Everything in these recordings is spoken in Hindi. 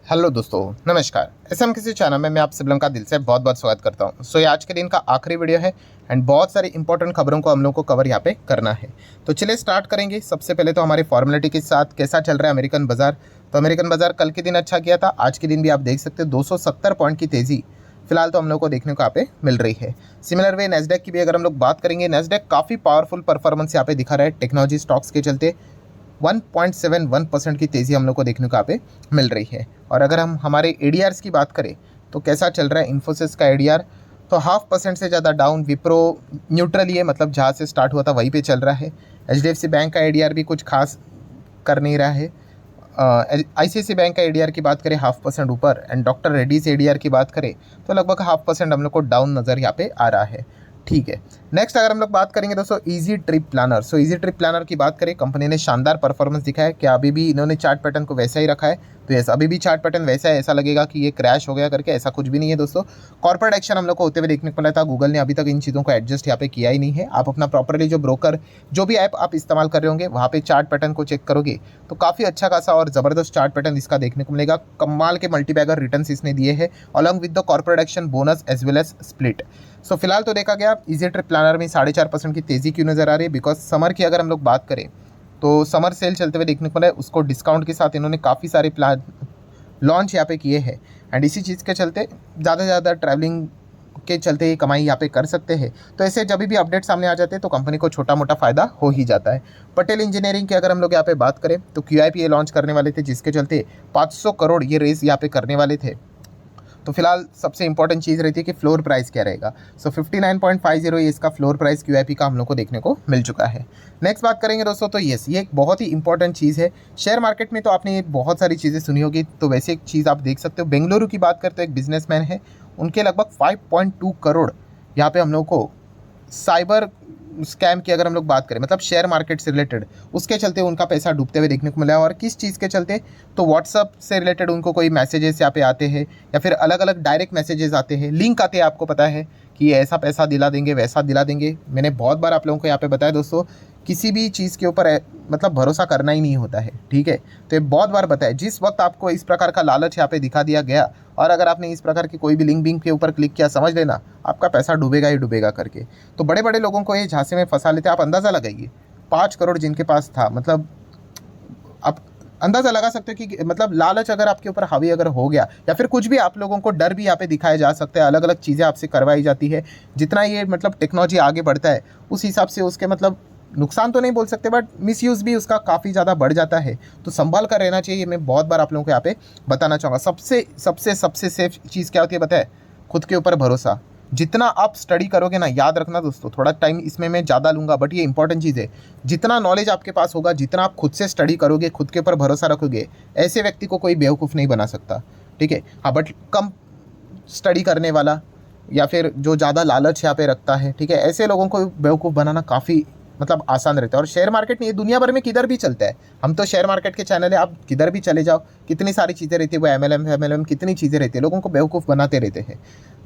हेलो दोस्तों, नमस्कार। एसएम किसी चैनल में मैं आप सब लोगों का दिल से बहुत बहुत स्वागत करता हूं। ये आज के दिन का आखिरी वीडियो है एंड बहुत सारी इंपॉर्टेंट खबरों को हम लोग को कवर यहाँ पे करना है। तो चलिए स्टार्ट करेंगे। सबसे पहले तो हमारे फॉर्मेलिटी के साथ कैसा चल रहा है अमेरिकन बाजार। तो अमेरिकन बाजार कल के दिन अच्छा किया था, आज के दिन भी आप देख सकते हो 270 पॉइंट की तेज़ी फिलहाल तो हम लोग को देखने को यहाँ पे मिल रही है। सिमिलर वे नेस्डेक की भी अगर हम लोग बात करेंगे, नेस्डेक काफ़ी पावरफुल परफॉर्मेंस यहाँ पे दिखा रहा है टेक्नोलॉजी स्टॉक्स के चलते। 1.71% की तेज़ी हम लोग को देखने को यहाँ पे मिल रही है। और अगर हम हमारे एडीआर्स की बात करें तो कैसा चल रहा है इन्फोसिस का एडीआर, तो 0.5% से ज़्यादा डाउन। विप्रो न्यूट्रल ही है, मतलब जहाँ से स्टार्ट हुआ था वहीं पे चल रहा है। एचडीएफसी बैंक का एडीआर भी कुछ खास कर नहीं रहा है। आईसीआईसी बैंक का एडीआर की बात करें 0.5% ऊपर एंड डॉक्टर रेड्डीज एडीआर की बात करें तो लगभग 0.5% हम लोग को डाउन नज़र यहाँ पे आ रहा है। ठीक है, नेक्स्ट अगर हम लोग बात करेंगे दोस्तों easy trip planner. Easy trip planner की बात करें, कंपनी ने शानदार परफॉर्मेंस दिखाया। क्या अभी भी इन्होंने चार्ट पैटर्न को वैसा ही रखा है? तो यस, अभी भी चार्ट पैटर्न वैसा है। ऐसा लगेगा कि ये क्रैश हो गया करके, ऐसा कुछ भी नहीं है दोस्तों। कॉर्पोरेट एक्शन हम लोग को होते हुए देखने को मिला था। गूगल ने अभी तक इन चीज़ों को एडजस्ट यहाँ पे किया ही नहीं है। आप अपना प्रॉपरली जो ब्रोकर जो भी ऐप आप इस्तेमाल कर रहे होंगे वहाँ पे चार्ट पैटर्न को चेक करोगे तो काफ़ी अच्छा खासा और ज़बरदस्त चार्ट पैटर्न इसका देखने को मिलेगा। कमाल के मल्टीबैगर रिटर्न्स इसने दिए हैं along with the corporate action bonus as well as split. फिलहाल तो देखा गया इजी ट्रिप प्लानर में 4.5% की तेज़ी क्यों नज़र आ रही है, बिकॉज समर की अगर हम लोग बात करें तो समर सेल चलते हुए देखने को मिला है। उसको डिस्काउंट के साथ इन्होंने काफ़ी सारे प्लान लॉन्च यहाँ पे किए हैं एंड इसी चीज़ के चलते ज़्यादा से ज़्यादा ट्रैवलिंग के चलते ये कमाई यहाँ पे कर सकते हैं। तो ऐसे जब भी अपडेट सामने आ जाते हैं तो कंपनी को छोटा मोटा फ़ायदा हो ही जाता है। पटेल इंजीनियरिंग की अगर हम लोग यहाँ पे बात करें तो QIP लॉन्च करने वाले थे, जिसके चलते 500 करोड़ ये रेस यहाँ पे करने वाले थे। तो फिलहाल सबसे इंपॉर्टेंट चीज़ रहती है कि फ्लोर प्राइस क्या रहेगा। 59.50 ये इसका फ्लोर प्राइस QIP का हम लोग को देखने को मिल चुका है। नेक्स्ट बात करेंगे दोस्तों, तो यस, ये एक बहुत ही इंपॉर्टेंट चीज़ है शेयर मार्केट में। तो आपने ये बहुत सारी चीज़ें सुनी होगी, तो वैसे एक चीज़ आप देख सकते हो। बेंगलुरु की बात करते हो, एक बिजनेसमैन है, उनके लगभग 5.2 करोड़ यहाँ पे हम लोग को साइबर स्कैम की अगर हम लोग बात करें, मतलब शेयर मार्केट से रिलेटेड, उसके चलते उनका पैसा डूबते हुए देखने को मिला। और किस चीज़ के चलते? तो व्हाट्सअप से रिलेटेड उनको कोई मैसेजेस यहाँ पे आते हैं या फिर अलग अलग डायरेक्ट मैसेजेस आते हैं, लिंक आते हैं। आपको पता है कि ऐसा पैसा दिला देंगे, वैसा दिला देंगे। मैंने बहुत बार आप लोगों को यहाँ पे बताया दोस्तों, किसी भी चीज़ के ऊपर मतलब भरोसा करना ही नहीं होता है। ठीक है, तो ये बहुत बार बताया, जिस वक्त आपको इस प्रकार का लालच यहाँ पे दिखा दिया गया और अगर आपने इस प्रकार की कोई भी लिंक के ऊपर क्लिक किया, समझ लेना आपका पैसा डूबेगा ही डूबेगा करके। तो बड़े बड़े लोगों को ये झांसे में फंसा लेते हैं। आप अंदाज़ा लगाइए, 5 करोड़ जिनके पास था, मतलब आप अंदाज़ा लगा सकते हो कि मतलब लालच अगर आपके ऊपर हावी अगर हो गया या फिर कुछ भी, आप लोगों को डर भी यहाँ पे दिखाया जा सकता है। अलग अलग चीज़ें आपसे करवाई जाती है। जितना ये मतलब टेक्नोलॉजी आगे बढ़ता है उस हिसाब से उसके मतलब नुकसान तो नहीं बोल सकते, बट मिसयूज़ भी उसका काफ़ी ज़्यादा बढ़ जाता है। तो संभाल कर रहना चाहिए। मैं बहुत बार आप लोगों को यहाँ पे बताना चाहूँगा, सबसे सबसे सबसे सेफ चीज़ क्या होती है बताए? खुद के ऊपर भरोसा। जितना आप स्टडी करोगे ना, याद रखना दोस्तों, थोड़ा टाइम इसमें मैं ज़्यादा लूँगा बट ये इंपॉर्टेंट चीज़ है। जितना नॉलेज आपके पास होगा, जितना आप खुद से स्टडी करोगे, खुद के ऊपर भरोसा रखोगे, ऐसे व्यक्ति को कोई बेवकूफ़ नहीं बना सकता। ठीक है, हाँ, बट कम स्टडी करने वाला या फिर जो ज़्यादा लालच यहाँ पे रखता है, ठीक है, ऐसे लोगों को बेवकूफ़ बनाना काफ़ी मतलब आसान रहता है। और शेयर मार्केट नहीं, ये दुनिया भर में किधर भी चलता है। हम तो शेयर मार्केट के चैनल है, आप किधर भी चले जाओ, कितनी सारी चीज़ें रहती है, वो MLM कितनी चीज़ें रहती है, लोगों को बेवकूफ़ बनाते रहते हैं।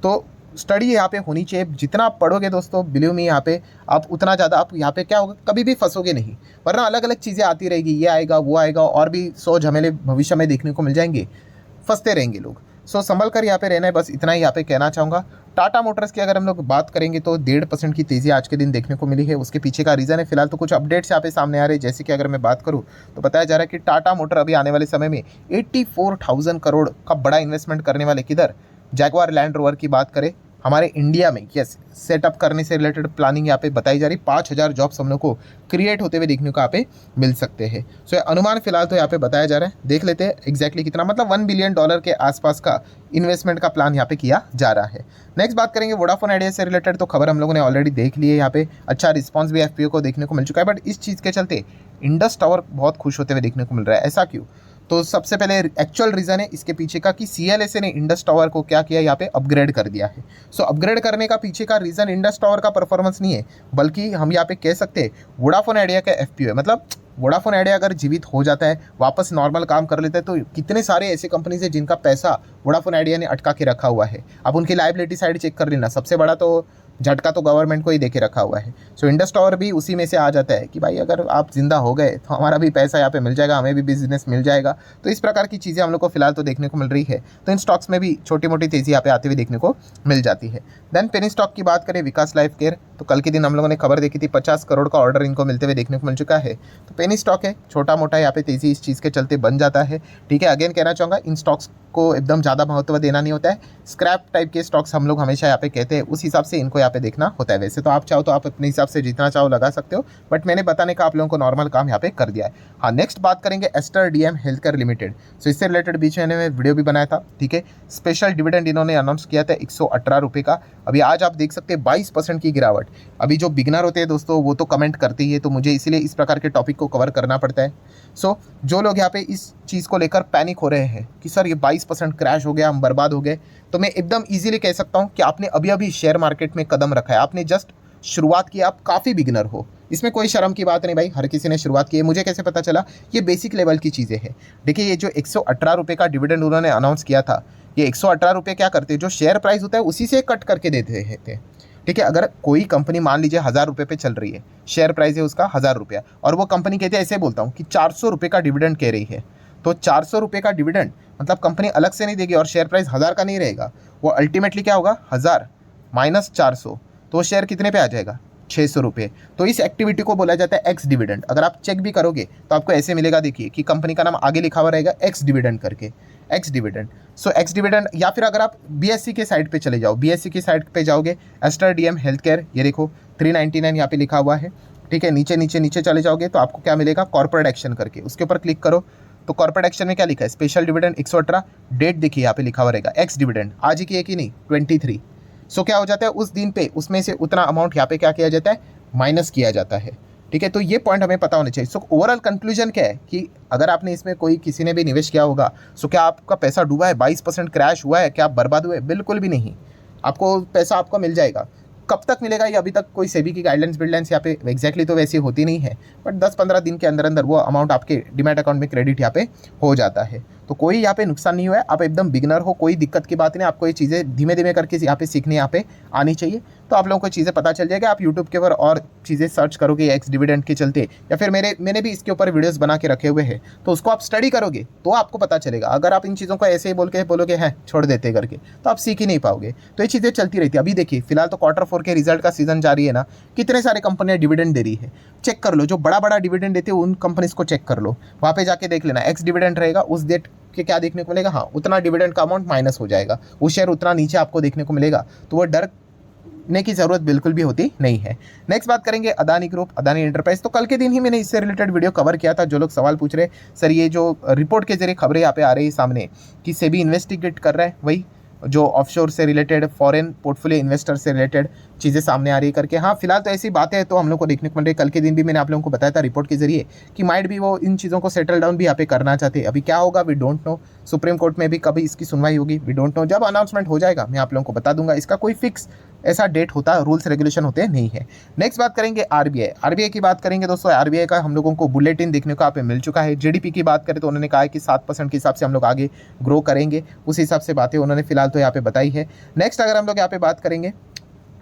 तो स्टडी यहाँ पे होनी चाहिए। जितना आप पढ़ोगे दोस्तों, बिलीव मी, यहाँ पे आप उतना ज़्यादा आप यहाँ पे क्या होगा, कभी भी फंसोगे नहीं। वरना अलग अलग चीज़ें आती रहेगी, ये आएगा वो आएगा और भी 100 झमेले भविष्य में देखने को मिल जाएंगे, फंसते रहेंगे लोग। संभल कर यहाँ पे रहना है, बस इतना ही यहाँ पे कहना चाहूँगा। टाटा मोटर्स की अगर हम लोग बात करेंगे तो 1.5% की तेज़ी आज के दिन देखने को मिली है। उसके पीछे का रीज़न है, फिलहाल तो कुछ अपडेट्स यहाँ पे सामने आ रहे हैं। जैसे कि अगर मैं बात करूँ तो बताया जा रहा है कि टाटा मोटर अभी आने वाले समय में 84,000 करोड़ का बड़ा इन्वेस्टमेंट करने वाले, किधर? जैगवार लैंड रोवर की बात करें हमारे इंडिया में, यस, सेटअप करने से रिलेटेड प्लानिंग यहाँ पे बताई जा रही। 5,000 जॉब्स हम लोग को क्रिएट होते हुए देखने को यहाँ पे मिल सकते हैं। ये अनुमान फिलहाल तो यहाँ पे बताया जा रहा है। देख लेते हैं एग्जैक्टली कितना, मतलब $1 बिलियन के आसपास का इन्वेस्टमेंट का प्लान यहाँ पे किया जा रहा है। नेक्स्ट बात करेंगे वोडाफोन आइडिया से रिलेटेड, तो खबर हम लोगों ने ऑलरेडी देख ली है। यहाँ पे अच्छा रिस्पॉन्स भी FPO को देखने को मिल चुका है, बट इस चीज़ के चलते इंडस टावर बहुत खुश होते हुए देखने को मिल रहा है। ऐसा क्यों? तो सबसे पहले एक्चुअल रीज़न है इसके पीछे का कि CLSA ने इंडस टावर को क्या किया, यहाँ पे अपग्रेड कर दिया है। अपग्रेड करने का पीछे का रीज़न इंडस टावर का परफॉर्मेंस नहीं है, बल्कि हम यहाँ पे कह सकते हैं वोडाफोन आइडिया का FPO है। मतलब वोडाफोन आइडिया अगर जीवित हो जाता है, वापस नॉर्मल काम कर लेता है, तो कितने सारे ऐसे कंपनीज है जिनका पैसा वोडाफोन आइडिया ने अटका के रखा हुआ है। अब उनकी लाइबिलिटी साइड चेक कर लेना, सबसे बड़ा तो झटका तो गवर्नमेंट को ही देके रखा हुआ है। सो इंडस टावर भी उसी में से आ जाता है कि भाई अगर आप जिंदा हो गए तो हमारा भी पैसा यहाँ पे मिल जाएगा, हमें भी बिजनेस मिल जाएगा। तो इस प्रकार की चीज़ें हम लोग को फिलहाल तो देखने को मिल रही है। तो इन स्टॉक्स में भी छोटी मोटी तेज़ी यहाँ पे आते हुए देखने को मिल जाती है। देन पेनी स्टॉक की बात करें, विकास लाइफ केयर, तो कल के दिन हम लोगों ने खबर देखी थी 50 करोड़ का ऑर्डर इनको मिलते हुए देखने को मिल चुका है। तो पेनी स्टॉक है, छोटा मोटा यहाँ पे तेज़ी इस चीज़ के चलते बन जाता है। ठीक है, अगेन कहना चाहूँगा इन स्टॉक्स को एकदम ज़्यादा महत्व देना नहीं होता है। स्क्रैप टाइप के स्टॉक्स हम लोग हमेशा यहाँ पे कहते हैं, उस हिसाब से इनको यहाँ पे देखना होता है। वैसे तो आप चाहो तो आप अपने हिसाब से जितना चाहो लगा सकते हो, बट मैंने बताने का आप लोगों को नॉर्मल काम यहाँ पे कर दिया है। हाँ, नेक्स्ट बात करेंगे Aster DM health care limited. So इससे रिलेटेड बीच में मैंने वीडियो भी बनाया था। ठीक है, स्पेशल डिविडेंड इन्होंने अनाउंस किया था 118 रुपये का। अभी आज आप देख सकते हैं 22% की गिरावट। अभी जो बिगनर होते हैं दोस्तों वो तो कमेंट करते ही है, तो मुझे इसीलिए इस प्रकार के टॉपिक को कवर करना पड़ता है। सो जो लोग यहाँ पे इस चीज़ को लेकर पैनिक हो रहे हैं कि सर ये 22% क्रैश हो गया, हम बर्बाद हो गए, तो मैं एकदम इजीली कह सकता हूँ कि आपने अभी अभी शेयर मार्केट में कदम रखा है, आपने जस्ट शुरुआत की, आप काफ़ी बिगिनर हो। इसमें कोई शर्म की बात नहीं भाई, हर किसी ने शुरुआत की है। मुझे कैसे पता चला? ये बेसिक लेवल की चीज़ें हैं। देखिए, ये जो 118 रुपये का डिविडेंड उन्होंने अनाउंस किया था, ये 118 रुपये क्या करते हैं, जो शेयर प्राइस होता है उसी से कट करके देते थे। ठीक है, अगर कोई कंपनी मान लीजिए 1000 रुपये पे चल रही है, शेयर प्राइस है उसका 1000 रुपया, और वो कंपनी कहती है, ऐसे बोलता हूँ कि 400 रुपये का डिविडेंड कह रही है, तो 400 रुपये का डिविडेंड मतलब कंपनी अलग से नहीं देगी और शेयर प्राइस 1000 का नहीं रहेगा। वो अल्टीमेटली क्या होगा, 1000 माइनस 400, तो शेयर कितने पे आ जाएगा, 600 रुपये। तो इस एक्टिविटी को बोला जाता है एक्स डिविडेंड। अगर आप चेक भी करोगे तो आपको ऐसे मिलेगा, देखिए कि कंपनी का नाम आगे लिखा हुआ रहेगा एक्स डिविडेंड करके, एक्स डिविडेंड। सो एक्स डिविडेंड, या फिर अगर आप बीएससी के साइड पे चले जाओ, बीएससी की साइड पे जाओगे, एस्टर डीएम हेल्थ केयर, ये देखो 399 यहाँ पे लिखा हुआ है। ठीक है, नीचे नीचे नीचे चले जाओगे तो आपको क्या मिलेगा, कॉर्पोरेट एक्शन करके, उसके ऊपर क्लिक करो तो कॉर्पोरेट एक्शन में क्या लिखा है, स्पेशल डिविडेंड 118, डेट देखिए यहाँ पे लिखा हुआ रहेगा एक्स डिविडेंड, आज ही की है कि नहीं, 23। सो क्या हो जाता है, उस दिन पे उसमें से उतना अमाउंट यहाँ पे क्या किया जाता है, माइनस किया जाता है। ठीक है, तो ये पॉइंट हमें पता होना चाहिए। सो ओवरऑल कंक्लूजन क्या है कि अगर आपने इसमें कोई किसी ने भी निवेश किया होगा, सो क्या आपका पैसा डूबा है, 22% क्रैश हुआ है, क्या आप बर्बाद हुए? बिल्कुल भी नहीं, आपको पैसा आपका मिल जाएगा। कब तक मिलेगा ये अभी तक कोई सेबी की गाइडलाइंस यहाँ पे एग्जैक्टली तो वैसी होती नहीं है, बट 10-15 दिन के अंदर अंदर वो अमाउंट आपके डीमैट अकाउंट में क्रेडिट यहाँ पे हो जाता है। तो कोई यहाँ पे नुकसान नहीं हुआ है, आप एकदम बिगनर हो, कोई दिक्कत की बात नहीं। आपको ये चीज़ें धीमे धीमे करके यहाँ पे सीखने यहाँ पे आनी चाहिए, तो आप लोगों को चीज़ें पता चल जाएगा। आप यूट्यूब के ऊपर और चीज़ें सर्च करोगे एक्स डिविडेंड के चलते, या फिर मैंने भी इसके ऊपर वीडियोस बना के रखे हुए हैं, तो उसको आप स्टडी करोगे तो आपको पता चलेगा। अगर आप इन चीज़ों को ऐसे ही बोलोगे हैं छोड़ देते करके, तो आप सीख ही नहीं पाओगे। तो ये चीज़ें चलती रहती है। अभी देखिए फिलहाल तो Q4 के रिजल्ट का सीजन जारी है ना, कितने सारे कंपनियां डिविडेंड दे रही है, चेक कर लो। जो बड़ा बड़ा डिविडेंड देते हैं उन कंपनीज को चेक कर लो, वहाँ पे जाके देख लेना एक्स डिविडेंड रहेगा, उस डेट के क्या देखने को मिलेगा, हाँ उतना डिविडेंड का अमाउंट माइनस हो जाएगा, वो शेयर उतना नीचे आपको देखने को मिलेगा। तो वो डरने की ज़रूरत बिल्कुल भी होती नहीं है। नेक्स्ट बात करेंगे अदानी ग्रुप, अदानी एंटरप्राइज। तो कल के दिन ही मैंने इससे रिलेटेड वीडियो कवर किया था। जो लोग सवाल पूछ रहे सर ये जो रिपोर्ट के जरिए खबरें यहाँ पे आ रही है सामने कि सेबी इन्वेस्टिगेट कर रहा है, वही जो ऑफशोर से रिलेटेड, फॉरेन पोर्टफोलियो इन्वेस्टर से रिलेटेड चीज़ें सामने आ रही करके, हाँ फिलहाल तो ऐसी बातें हैं तो हम लोग को देखने को मिल रही है। कल के दिन भी मैंने आप लोगों को बताया था रिपोर्ट के जरिए कि माइट भी वो इन चीज़ों को सेटल डाउन भी यहाँ पे करना चाहते हैं। अभी क्या होगा we don't know, Supreme Court में भी कभी इसकी सुनवाई होगी वी डोंट नो। जब अनाउंसमेंट हो जाएगा मैं आप लोगों को बता दूंगा। इसका कोई फिक्स ऐसा डेट होता है, रूल्स रेगुलेशन होते नहीं है। नेक्स्ट बात करेंगे आरबीआई की बात करेंगे दोस्तों। आरबीआई का हम लोगों को बुलेटिन देखने को यहाँ पे मिल चुका है। जीडीपी की बात करें तो उन्होंने कहा है कि 7% के हिसाब से हम लोग आगे ग्रो करेंगे, उस हिसाब से बातें उन्होंने फिलहाल तो यहाँ पे बताई है। नेक्स्ट अगर हम लोग यहाँ पे बात करेंगे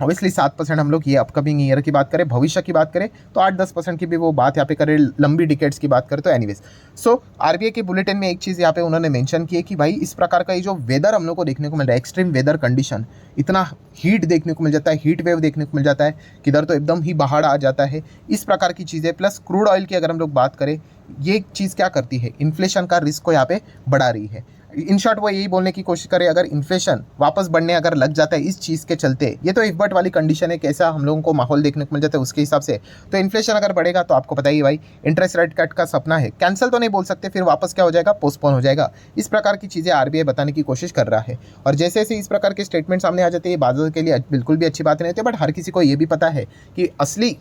ऑब्वियसली 7% हम लोग ये अपकमिंग ईयर की बात करें, भविष्य की बात करें तो 8-10% की भी वो बात यहाँ पे करें, लंबी डिकेड्स की बात करें तो एनीवेज। सो आरबीआई के बुलेटिन में एक चीज़ यहाँ पे उन्होंने मेंशन की है कि भाई इस प्रकार का ये जो वेदर हम लोग को देखने को मिल रहा है, एक्सट्रीम वेदर कंडीशन, इतना हीट देखने को मिल जाता है, हीट वेव देखने को मिल जाता है, किधर तो एकदम ही बाहर आ जाता है, इस प्रकार की चीज़ें, प्लस क्रूड ऑयल की अगर हम लोग बात करें, ये चीज़ क्या करती है, इन्फ्लेशन का रिस्क को यहाँ पे बढ़ा रही है। इन शॉर्ट वो यही बोलने की कोशिश करे अगर इन्फ्लेशन वापस बढ़ने अगर लग जाता है इस चीज़ के चलते, ये तो इफ बट वाली कंडीशन है, कैसा हम लोगों को माहौल देखने को मिल जाता है उसके हिसाब से, तो इन्फ्लेशन अगर बढ़ेगा तो आपको पता ही भाई इंटरेस्ट रेट कट का सपना है, कैंसिल तो नहीं बोल सकते, फिर वापस क्या हो जाएगा, पोस्टपोन हो जाएगा। इस प्रकार की चीज़ें आरबीआई बताने की कोशिश कर रहा है। और जैसे जैसे इस प्रकार के स्टेटमेंट सामने आ जाते हैं, बाजार के लिए बिल्कुल भी अच्छी बात नहीं होती, बट हर किसी को ये भी पता है कि असली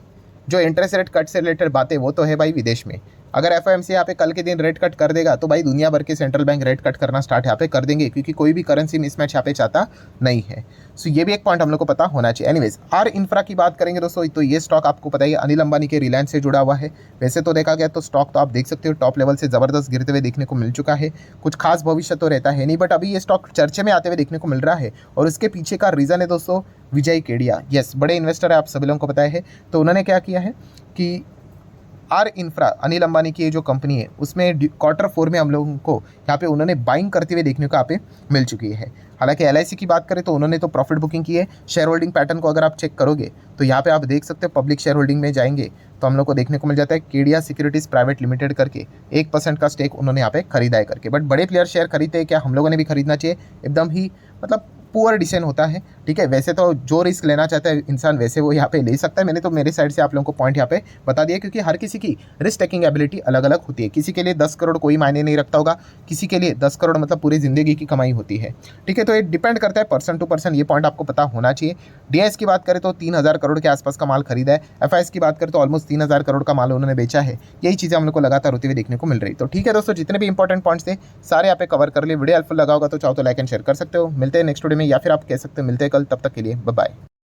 जो इंटरेस्ट रेट कट से रिलेटेड बातें वो तो है भाई विदेश में। अगर एफओएमसी यहाँ पे कल के दिन रेट कट कर देगा तो भाई दुनिया भर के सेंट्रल बैंक रेट कट करना स्टार्ट यहाँ पे कर देंगे, क्योंकि कोई भी करेंसी मिसमैच यहाँ पे चाहता नहीं है। सो ये भी एक पॉइंट हम लोग को पता होना चाहिए। एनीवेज आर इंफ्रा की बात करेंगे दोस्तों, तो ये स्टॉक आपको पता है अनिल अंबानी के रिलायंस से जुड़ा हुआ है। वैसे तो देखा गया तो स्टॉक तो आप देख सकते हो टॉप लेवल से ज़बरदस्त गिरते हुए देखने को मिल चुका है, कुछ खास भविष्य तो रहता है नहीं, बट अभी ये स्टॉक चर्चे में आते हुए देखने को मिल रहा है। और उसके पीछे का रीज़न है दोस्तों विजय केडिया। यस, बड़े इन्वेस्टर है, आप सभी लोगों को पता है। तो उन्होंने क्या किया है कि आर इंफ्रा अनिल अंबानी की ये जो कंपनी है उसमें Q4 में हम लोगों को यहाँ पे उन्होंने बाइंग करते हुए देखने को यहाँ पे मिल चुकी है। हालांकि LIC की बात करें तो उन्होंने तो प्रॉफिट बुकिंग की है। शेयर होल्डिंग पैटर्न को अगर आप चेक करोगे तो यहाँ पे आप देख सकते हो पब्लिक शेयर होल्डिंग में जाएंगे तो हम लोग को देखने को मिल जाता है केडिया सिक्योरिटीज़ प्राइवेट लिमिटेड करके 1% का स्टेक उन्होंने यहाँ पे खरीदा है करके। बट बड़े प्लेयर शेयर खरीदते हैं क्या, हम लोगों ने भी खरीदना चाहिए। एकदम ही मतलब पुअर डिसीजन होता है, ठीक है। वैसे तो जो रिस्क लेना चाहता है इंसान वैसे वो यहाँ पे ले सकता है। मैंने तो मेरे साइड से आप लोगों को पॉइंट यहाँ पे बता दिया, क्योंकि हर किसी की रिस्क टेकिंग एबिलिटी अलग अलग होती है। किसी के लिए 10 करोड़ कोई मायने नहीं रखता होगा, किसी के लिए 10 करोड़ मतलब पूरी ज़िंदगी की कमाई होती है, ठीक है। तो ये डिपेंड करता है पर्सन टू पर्सन, ये पॉइंट आपको पता होना चाहिए। DIS की बात करें तो 3000 करोड़ के आसपास का माल खरीदा है। FIS की बात करें तो ऑलमोस्ट 3000 करोड़ का माल उन्होंने बेचा है। यही चीज़ें हम लोग को लगातार होती हुई देखने को मिल रही। तो ठीक है दोस्तों, जितने भी इंपॉर्टेंट पॉइंट्स थे सारे यहाँ पे कवर कर लिए। वीडियो हेल्पफुल लगा होगा तो चाहो तो लाइक एंड शेयर कर सकते हो। मिलते हैं नेक्स्ट वीडियो में, या फिर आप कह सकते हो मिलते हैं कल। तब तक के लिए बाय बाय।